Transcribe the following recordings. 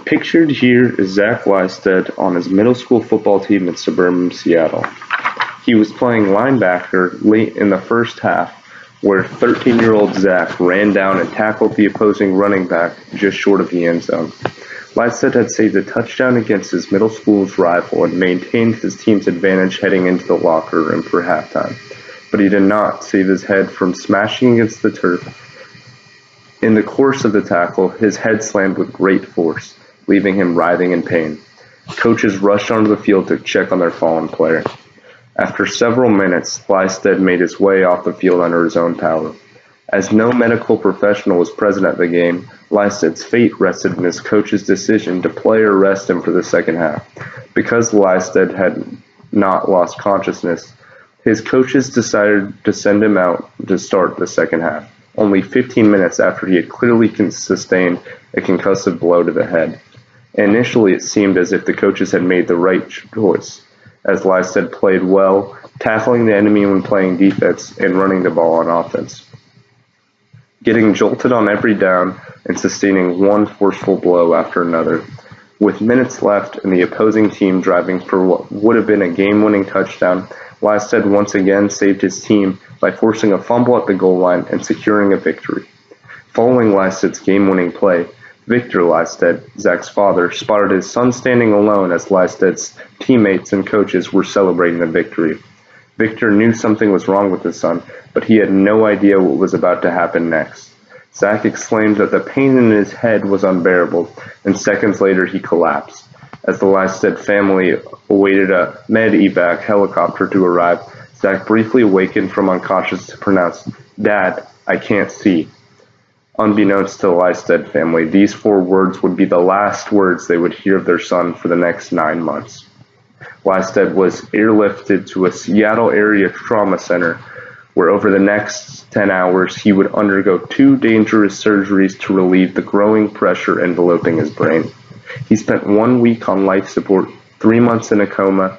Pictured here is Zach Lysted on his middle school football team in suburban Seattle. He was playing linebacker late in the first half, where 13-year-old Zach ran down and tackled the opposing running back just short of the end zone. Lysted had saved a touchdown against his middle school's rival and maintained his team's advantage heading into the locker room for halftime, but he did not save his head from smashing against the turf. In the course of the tackle, his head slammed with great force, leaving him writhing in pain. Coaches rushed onto the field to check on their fallen player. After several minutes, Lysted made his way off the field under his own power. As no medical professional was present at the game, Lysted's fate rested in his coach's decision to play or rest him for the second half. Because Lysted had not lost consciousness, his coaches decided to send him out to start the second half, only 15 minutes after he had clearly sustained a concussive blow to the head. Initially, it seemed as if the coaches had made the right choice, as Lysted played well, tackling the enemy when playing defense and running the ball on offense, getting jolted on every down and sustaining one forceful blow after another. With minutes left and the opposing team driving for what would have been a game-winning touchdown, Lysted once again saved his team by forcing a fumble at the goal line and securing a victory. Following Lysted's game-winning play, Victor Lysted, Zach's father, spotted his son standing alone as Lysted's teammates and coaches were celebrating the victory. Victor knew something was wrong with his son, but he had no idea what was about to happen next. Zach exclaimed that the pain in his head was unbearable, and seconds later he collapsed. As the Lysted family awaited a med-evac helicopter to arrive, Zach briefly awakened from unconscious to pronounce, "Dad, I can't see." Unbeknownst to the Lysted family, these 4 words would be the last words they would hear of their son for the next 9 months. Lysted was airlifted to a Seattle area trauma center, where over the next 10 hours he would undergo 2 dangerous surgeries to relieve the growing pressure enveloping his brain. He spent 1 week on life support, 3 months in a coma,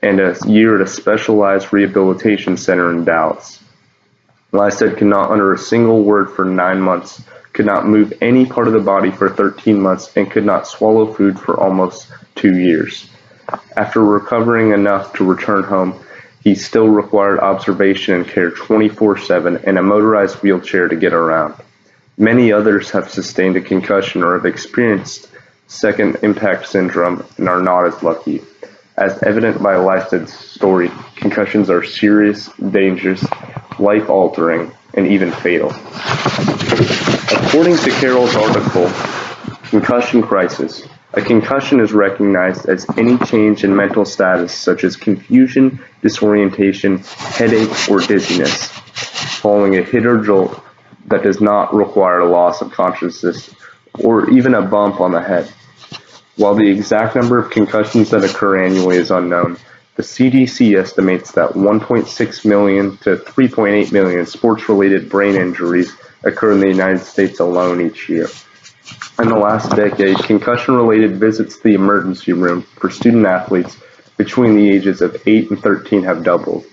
and a year at a specialized rehabilitation center in Dallas. Lysted could not utter a single word for 9 months, could not move any part of the body for 13 months, and could not swallow food for almost 2 years. After recovering enough to return home, he still required observation and care 24/7 and a motorized wheelchair to get around. Many others have sustained a concussion or have experienced second impact syndrome and are not as lucky. As evident by Lysted's story, concussions are serious, dangerous, life-altering, and even fatal. According to Carroll's article, Concussion Crisis, a concussion is recognized as any change in mental status such as confusion, disorientation, headache, or dizziness, following a hit or jolt that does not require a loss of consciousness or even a bump on the head. While the exact number of concussions that occur annually is unknown, the CDC estimates that 1.6 million to 3.8 million sports-related brain injuries occur in the United States alone each year. In the last decade, concussion-related visits to the emergency room for student athletes between the ages of 8 and 13 have doubled,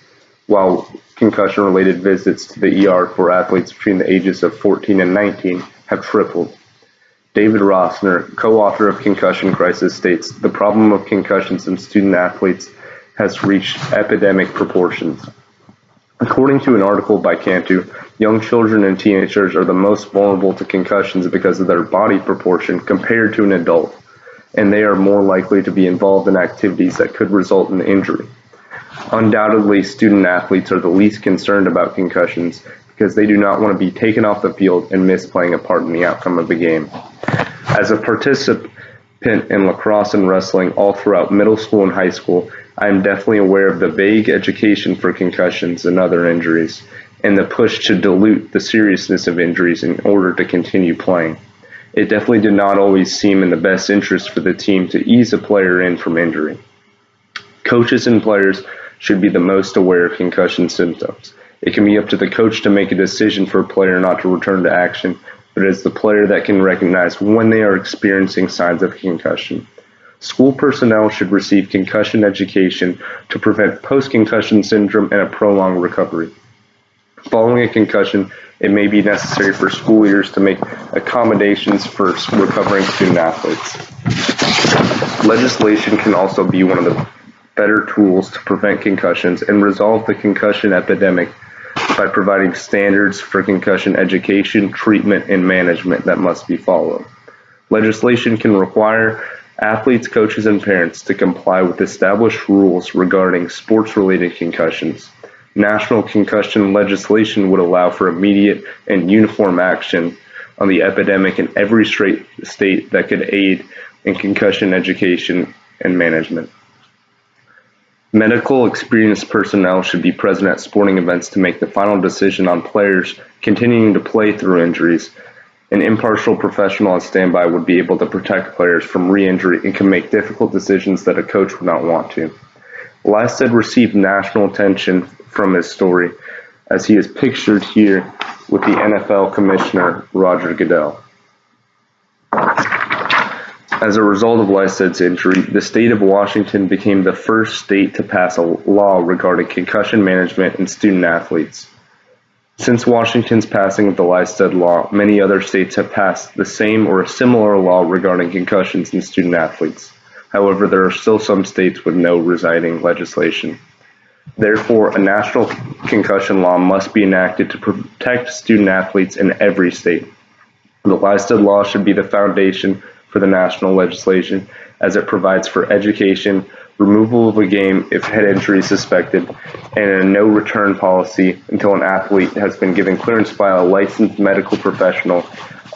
while concussion-related visits to the ER for athletes between the ages of 14 and 19 have tripled. David Rossner, co-author of Concussion Crisis, states, "The problem of concussions in student athletes has reached epidemic proportions." According to an article by Cantu, young children and teenagers are the most vulnerable to concussions because of their body proportion compared to an adult, and they are more likely to be involved in activities that could result in injury. Undoubtedly, student athletes are the least concerned about concussions because they do not want to be taken off the field and miss playing a part in the outcome of the game. As a participant in lacrosse and wrestling all throughout middle school and high school, I am definitely aware of the vague education for concussions and other injuries, and the push to dilute the seriousness of injuries in order to continue playing. It definitely did not always seem in the best interest for the team to ease a player in from injury. Coaches and players should be the most aware of concussion symptoms. It can be up to the coach to make a decision for a player not to return to action, but it is the player that can recognize when they are experiencing signs of concussion. School personnel should receive concussion education to prevent post-concussion syndrome and a prolonged recovery. Following a concussion, it may be necessary for school leaders to make accommodations for recovering student athletes. Legislation can also be one of the better tools to prevent concussions and resolve the concussion epidemic by providing standards for concussion education, treatment, and management that must be followed. Legislation can require athletes, coaches, and parents to comply with established rules regarding sports-related concussions. National concussion legislation would allow for immediate and uniform action on the epidemic in every state that could aid in concussion education and management. Medical experienced personnel should be present at sporting events to make the final decision on players continuing to play through injuries. An impartial professional on standby would be able to protect players from re-injury and can make difficult decisions that a coach would not want to. Lysted received national attention from his story, as he is pictured here with the NFL Commissioner Roger Goodell. As a result of Lysted's injury, the state of Washington became the first state to pass a law regarding concussion management in student athletes. Since Washington's passing of the Lysted Law, many other states have passed the same or a similar law regarding concussions in student athletes. However, there are still some states with no residing legislation. Therefore, a national concussion law must be enacted to protect student athletes in every state. The Lysted Law should be the foundation for the national legislation, as it provides for education, removal of a game if head injury is suspected, and a no-return policy until an athlete has been given clearance by a licensed medical professional,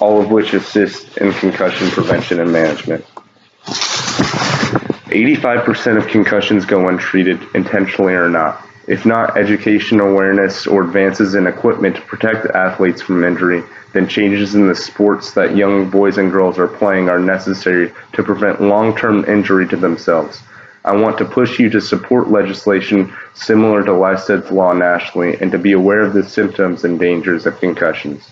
all of which assist in concussion prevention and management. 85% of concussions go untreated, intentionally or not. If not education, awareness, or advances in equipment to protect athletes from injury, then changes in the sports that young boys and girls are playing are necessary to prevent long-term injury to themselves. I want to push you to support legislation similar to Lysted's law nationally and to be aware of the symptoms and dangers of concussions.